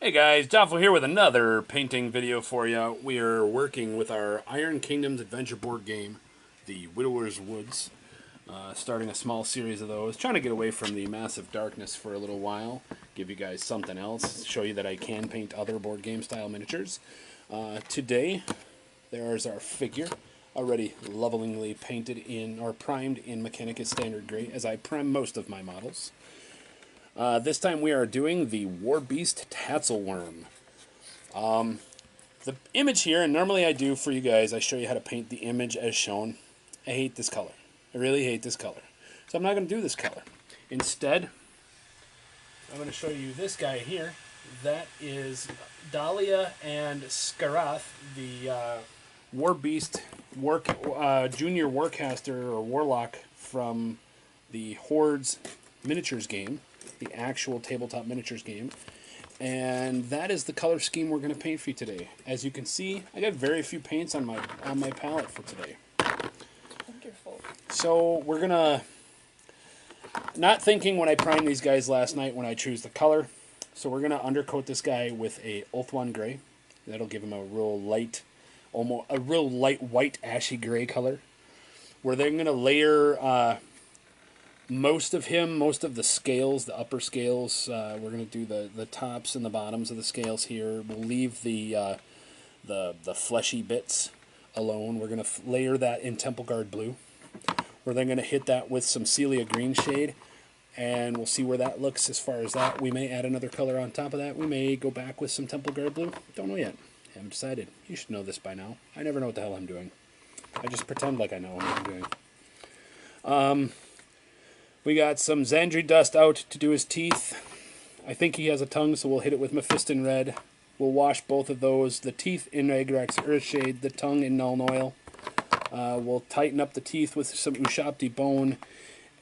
Hey guys, Jafo here with another painting video for you. We are working with our Iron Kingdoms adventure board game, the Widower's Woods. Starting a small series of those, trying to get away from the massive darkness for a little while, give you guys something else, show you that I can paint other board game style miniatures. Today, there's our figure, already lovingly painted in, or primed in Mechanicus Standard Gray, as I prime most of my models. This time we are doing the warbeast Tatzylwurm. The image here, and normally I do for you guys, I show you how to paint the image as shown. I hate this color. I really hate this color. So I'm not going to do this color. Instead, I'm going to show you this guy here. That is Dahlia and Skarath, the warbeast junior warcaster or warlock from the Hordes miniatures game. The actual tabletop miniatures game, and that is the color scheme we're going to paint for you today. As you can see, I got very few paints on my palette for today. Wonderful. So we're gonna, not thinking when I primed these guys last night when I choose the color, so we're gonna undercoat this guy with a Ulthuan gray. That'll give him a real light, almost a real light white ashy gray color. We're then gonna layer most of the scales, the upper scales. We're going to do the tops and the bottoms of the scales here. We'll leave the fleshy bits alone. We're going to layer that in Temple Guard blue. We're then going to hit that with some Celia green shade, and we'll see where that looks as far as that. We may add another color on top of that. We may go back with some Temple Guard blue. Don't know yet. Haven't decided. You should know this by now. I never know what the hell I'm doing. I just pretend like I know what I'm doing. We got some Xandri dust out to do his teeth. I think he has a tongue, so we'll hit it with Mephiston red. We'll wash both of those. The teeth in Agrax Earthshade, the tongue in Nuln Oil. We'll tighten up the teeth with some Ushabti bone.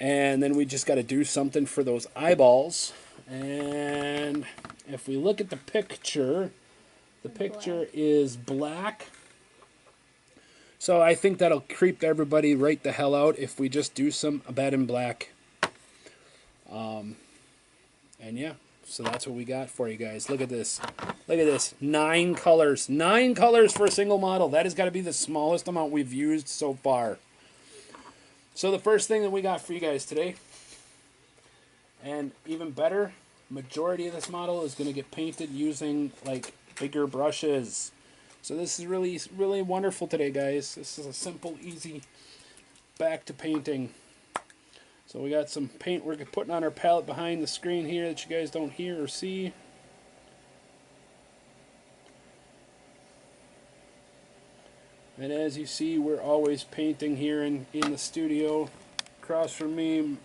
And then we just got to do something for those eyeballs. And if we look at the picture is black. So I think that'll creep everybody right the hell out if we just do some bed in black. And yeah, so that's what we got for you guys. Look at this. Look at this. 9 colors. 9 colors for a single model. That has got to be the smallest amount we've used so far. So the first thing that we got for you guys today, and even better, majority of this model is going to get painted using like bigger brushes. So this is really, really wonderful today, guys. This is a simple, easy back to painting. So we got some paint we're putting on our palette behind the screen here that you guys don't hear or see. And as you see, we're always painting here in the studio. Across from me,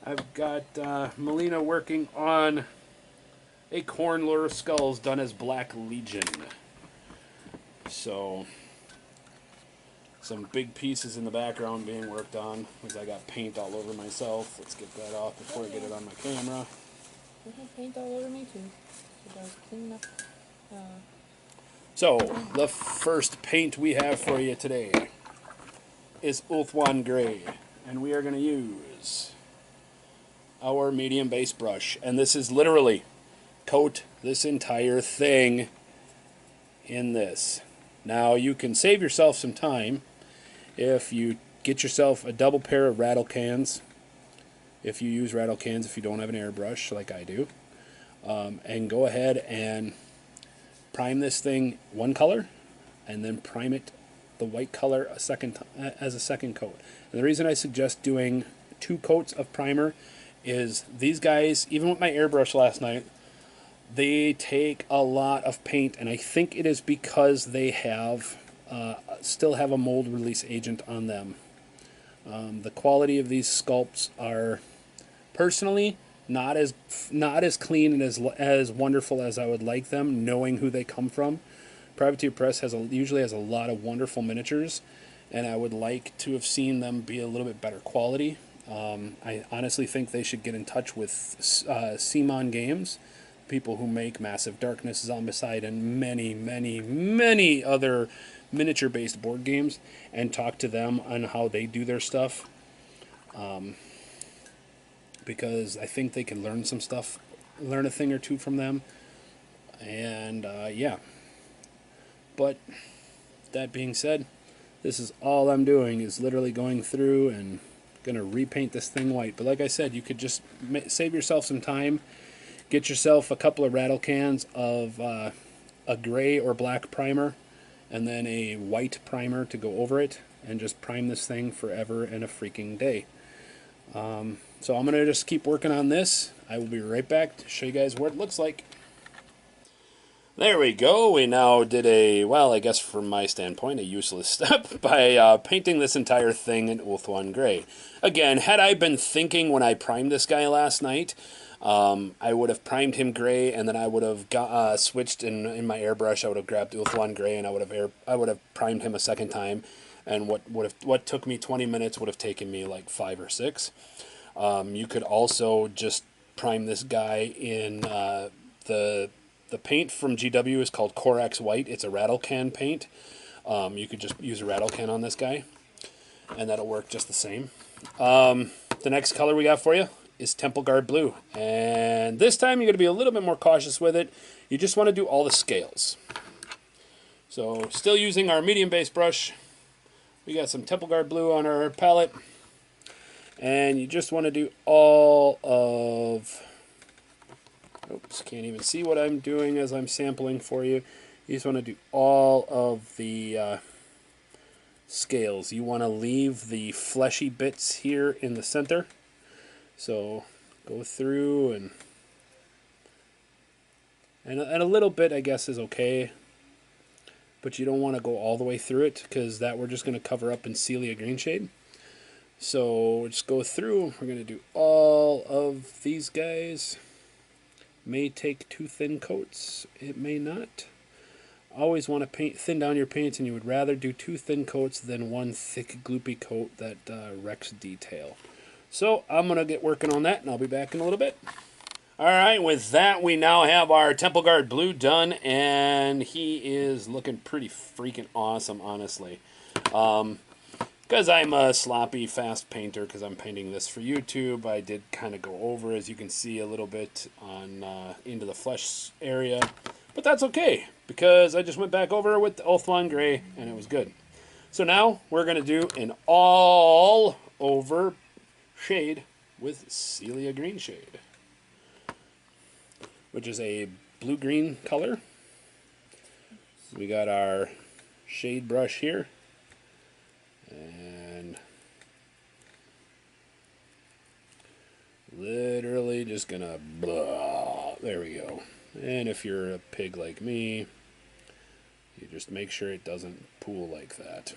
I've got Melina working on a corn lure skulls done as Black Legion. So some big pieces in the background being worked on because I got paint all over myself. Let's get that off before I get it on my camera. I have paint all over me too. So just clean up. So the first paint we have for you today is Ulthuan Gray, and we are going to use our medium base brush, and this is literally coat this entire thing in this. Now you can save yourself some time if you get yourself a double pair of rattle cans, if you use rattle cans if you don't have an airbrush like I do, and go ahead and prime this thing one color and then prime it the white color as a second coat. And the reason I suggest doing 2 coats of primer is these guys, even with my airbrush last night, they take a lot of paint, and I think it is because they have still have a mold release agent on them. The quality of these sculpts are personally not as clean and as wonderful as I would like them, knowing who they come from. Privateer Press usually has a lot of wonderful miniatures, and I would like to have seen them be a little bit better quality. I honestly think they should get in touch with Simon Games, people who make Massive Darkness, Zombicide, and many, many, many other miniature-based board games, and talk to them on how they do their stuff. Because I think they can learn some stuff, learn a thing or two from them. And yeah, but that being said, this is all I'm doing is literally going through and gonna repaint this thing white. But like I said, you could just save yourself some time, get yourself a couple of rattle cans of a gray or black primer, and then a white primer to go over it, and just prime this thing forever and a freaking day. So I'm gonna just keep working on this. I will be right back to show you guys what it looks like. There we go. We now did a, well, I guess from my standpoint, a useless step by painting this entire thing in Ulthuan Gray. Again, had I been thinking when I primed this guy last night, I would have primed him gray, and then I would have switched in my airbrush. I would have grabbed Ulthuan Gray, and I would have primed him a second time. And what took me 20 minutes would have taken me like 5 or 6. You could also just prime this guy in the paint from GW is called Corax White. It's a rattle can paint. You could just use a rattle can on this guy, and that'll work just the same. The next color we got for you is Temple Guard Blue. And this time you're going to be a little bit more cautious with it. You just want to do all the scales. So still using our medium base brush. We got some Temple Guard Blue on our palette. And you just want to do all of... Oops, can't even see what I'm doing as I'm sampling for you. You just want to do all of the scales. You want to leave the fleshy bits here in the center. So go through and a little bit, I guess, is okay. But you don't want to go all the way through it, because that we're just going to cover up in Celia Green Shade. So just go through. We're going to do all of these guys. May take 2 thin coats. It may not. Always want to thin down your paints, and you would rather do 2 thin coats than 1 thick gloopy coat that wrecks detail. So I'm going to get working on that, and I'll be back in a little bit. Alright, with that we now have our Temple Guard Blue done, and he is looking pretty freaking awesome, honestly. Because I'm a sloppy, fast painter, because I'm painting this for YouTube, I did kind of go over, as you can see, a little bit on into the flesh area. But that's okay, because I just went back over with the Ulthuan Gray, and it was good. So now we're going to do an all-over shade with Celia Green Shade, which is a blue-green color. We got our shade brush here. And literally just gonna blah. There we go. And if you're a pig like me, you just make sure it doesn't pool like that.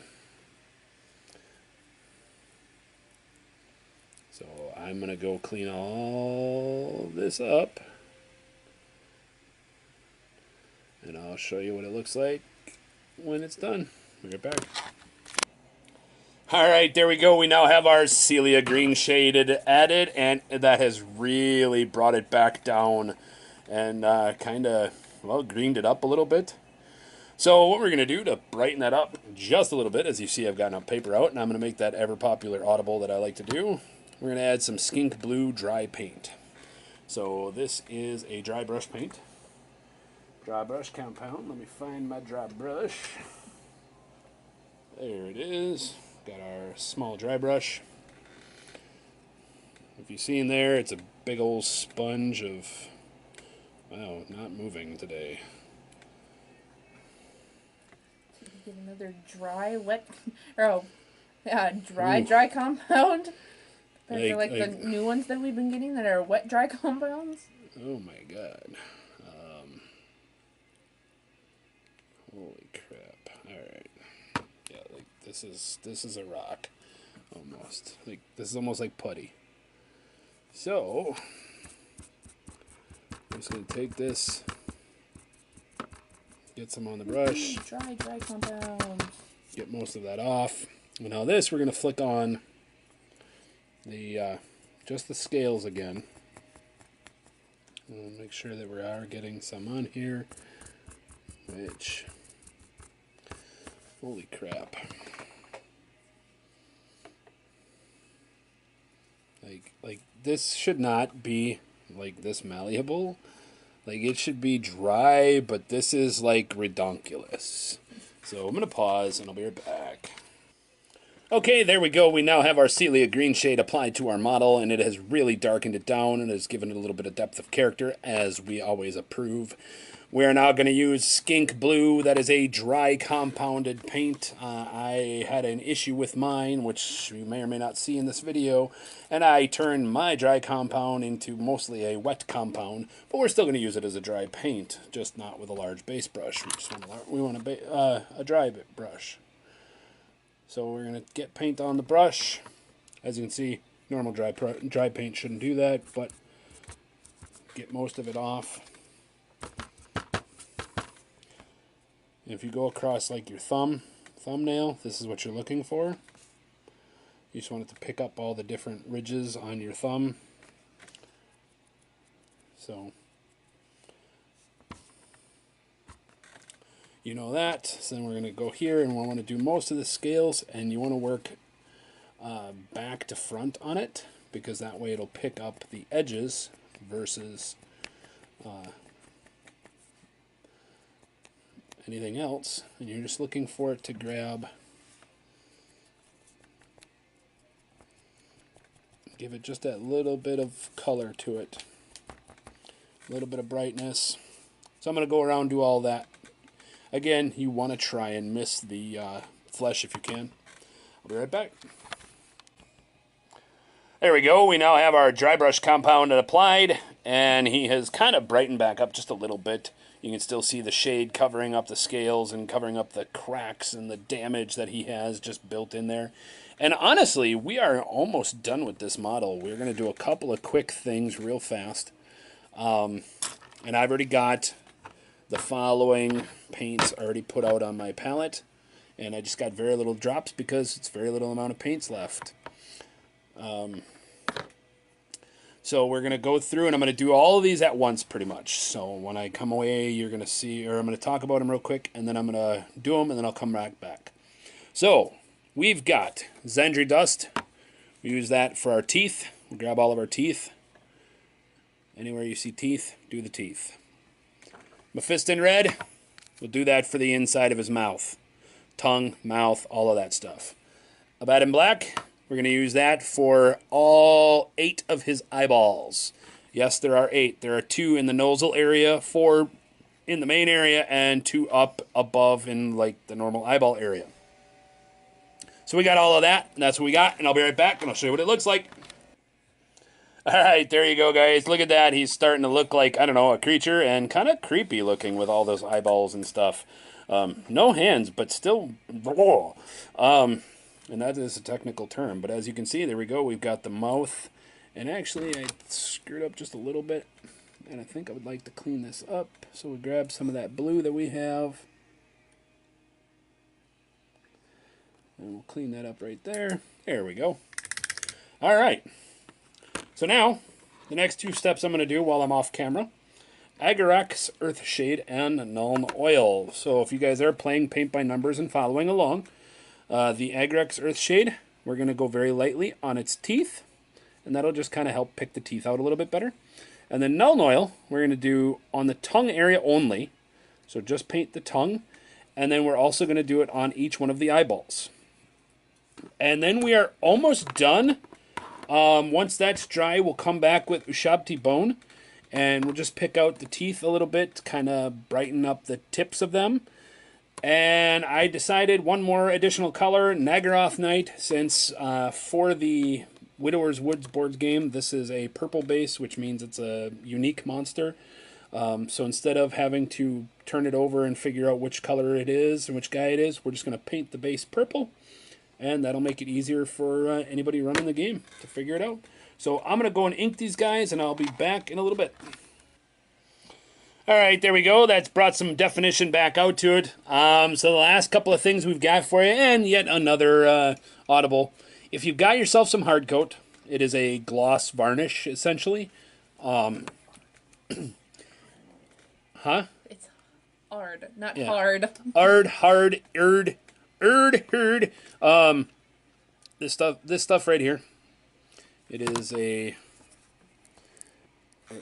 So I'm gonna go clean all this up, and I'll show you what it looks like when it's done. We'll get back. Alright, there we go. We now have our Celia Green Shade added, and that has really brought it back down and kind of, well, greened it up a little bit. So what we're going to do to brighten that up just a little bit, as you see I've gotten a paper out, and I'm going to make that ever-popular audible that I like to do, we're going to add some Skink Blue dry paint. So this is a dry brush paint. Dry brush compound. Let me find my dry brush. There it is. Got our small dry brush. If you see in there, it's a big old sponge of, wow, not moving today. Get another dry, wet, oh, yeah, dry compound. Like the new ones that we've been getting that are wet, dry compounds. Oh my god. Holy crap. Alright. Yeah, like this is a rock. Almost. Like this is almost like putty. So I'm just gonna take this, get some on the brush. Dry compound. Get most of that off. And now this we're gonna flick on the just the scales again. We'll make sure that we are getting some on here. Which, holy crap. Like this should not be like this malleable, Like, it should be dry, but this is, like, redonkulous. So I'm going to pause, and I'll be right back. Okay, there we go. We now have our Celia green shade applied to our model, and it has really darkened it down and has given it a little bit of depth of character, as we always approve. We are now going to use Skink Blue. That is a dry compounded paint. I had an issue with mine, which you may or may not see in this video, and I turned my dry compound into mostly a wet compound, but we're still going to use it as a dry paint, just not with a large base brush. We want a dry brush. So we're going to get paint on the brush. As you can see, normal dry paint shouldn't do that, but get most of it off. And if you go across like your thumbnail, this is what you're looking for. You just want it to pick up all the different ridges on your thumb. So you know that. So then we're going to go here and we want to do most of the scales, and you want to work back to front on it, because that way it'll pick up the edges versus anything else. And you're just looking for it to grab, give it just that little bit of color to it, a little bit of brightness. So I'm going to go around and do all that. Again, you want to try and miss the flesh if you can. I'll be right back. There we go. We now have our dry brush compound applied, and he has kind of brightened back up just a little bit. You can still see the shade covering up the scales and covering up the cracks and the damage that he has just built in there. And honestly, we are almost done with this model. We're going to do a couple of quick things real fast. And I've already got the following paints already put out on my palette, and I just got very little drops because it's very little amount of paints left. So we're going to go through, and I'm going to do all of these at once pretty much. So when I come away, you're going to see, or I'm going to talk about them real quick, and then I'm going to do them, and then I'll come back. So we've got Zendri Dust. We use that for our teeth. We'll grab all of our teeth. Anywhere you see teeth, do the teeth. Mephiston Red, we'll do that for the inside of his mouth. Tongue, mouth, all of that stuff. Abaddon Black, we're going to use that for all 8 of his eyeballs. Yes, there are 8. There are 2 in the nozzle area, 4 in the main area, and 2 up above in like the normal eyeball area. So we got all of that, and that's what we got, and I'll be right back, and I'll show you what it looks like. Alright, there you go, guys. Look at that. He's starting to look like, I don't know, a creature, and kind of creepy looking with all those eyeballs and stuff. No hands, but still... and that is a technical term. But as you can see, there we go. We've got the mouth. And actually, I screwed up just a little bit. And I think I would like to clean this up. So we grab some of that blue that we have. And we'll clean that up right there. There we go. Alright. So now, the next 2 steps I'm going to do while I'm off camera. Agarax Earthshade and Nuln Oil. So if you guys are playing paint by numbers and following along, the Agarax Earthshade, we're going to go very lightly on its teeth. And that'll just kind of help pick the teeth out a little bit better. And then Nuln Oil, we're going to do on the tongue area only. So just paint the tongue. And then we're also going to do it on each one of the eyeballs. And then we are almost done. Once that's dry, we'll come back with Ushabti Bone, and we'll just pick out the teeth a little bit, kind of brighten up the tips of them. And I decided one more additional color, Nagaroth Night, since for the Widower's Woods board game, this is a purple base, which means it's a unique monster. So instead of having to turn it over and figure out which color it is and which guy it is, we're just going to paint the base purple. And that'll make it easier for anybody running the game to figure it out. So I'm going to go and ink these guys, and I'll be back in a little bit. Alright, there we go. That's brought some definition back out to it. So the last couple of things we've got for you, and yet another audible. If you've got yourself some hard coat, it is a gloss varnish, essentially. It's hard, not hard. Hard, herd. This stuff right here. It is it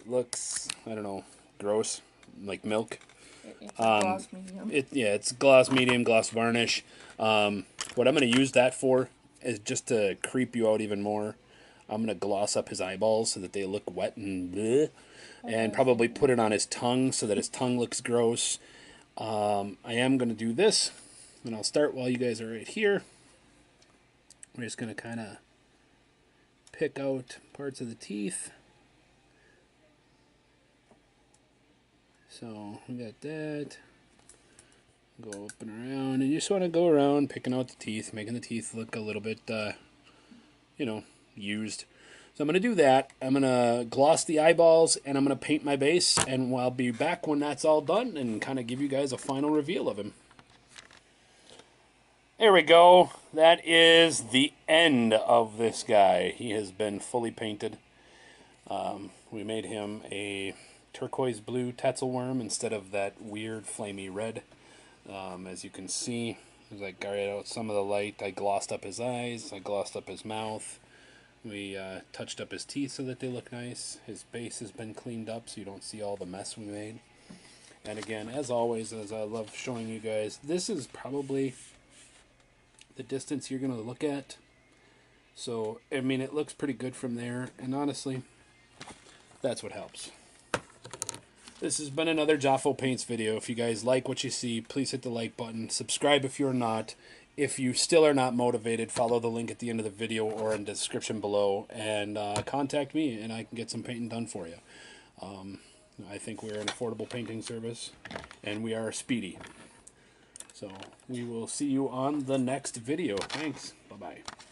looks, I don't know, gross, like milk. It's a gloss medium. It's gloss medium, gloss varnish. What I'm going to use that for is just to creep you out even more. I'm going to gloss up his eyeballs so that they look wet and bleh, and probably put it on his tongue so that his tongue looks gross. I am going to do this, and I'll start while you guys are right here. We're just going to kind of pick out parts of the teeth. So we got that. Go up and around, and you just want to go around picking out the teeth, making the teeth look a little bit, used. So I'm going to do that. I'm going to gloss the eyeballs, and I'm going to paint my base, and I'll be back when that's all done and kind of give you guys a final reveal of him. There we go. That is the end of this guy. He has been fully painted. We made him a turquoise blue Tatzylwurm instead of that weird flamey red. As you can see, as I got out some of the light, I glossed up his eyes, I glossed up his mouth. We touched up his teeth so that they look nice. His base has been cleaned up so you don't see all the mess we made. And again, as always, as I love showing you guys, this is probably the distance you're going to look at. So, I mean, it looks pretty good from there. And honestly, that's what helps. This has been another Jafo Paints video. If you guys like what you see, please hit the like button. Subscribe if you're not. If you still are not motivated, follow the link at the end of the video or in the description below, and contact me, and I can get some painting done for you. I think we're an affordable painting service, and we are speedy. So we will see you on the next video. Thanks. Bye-bye.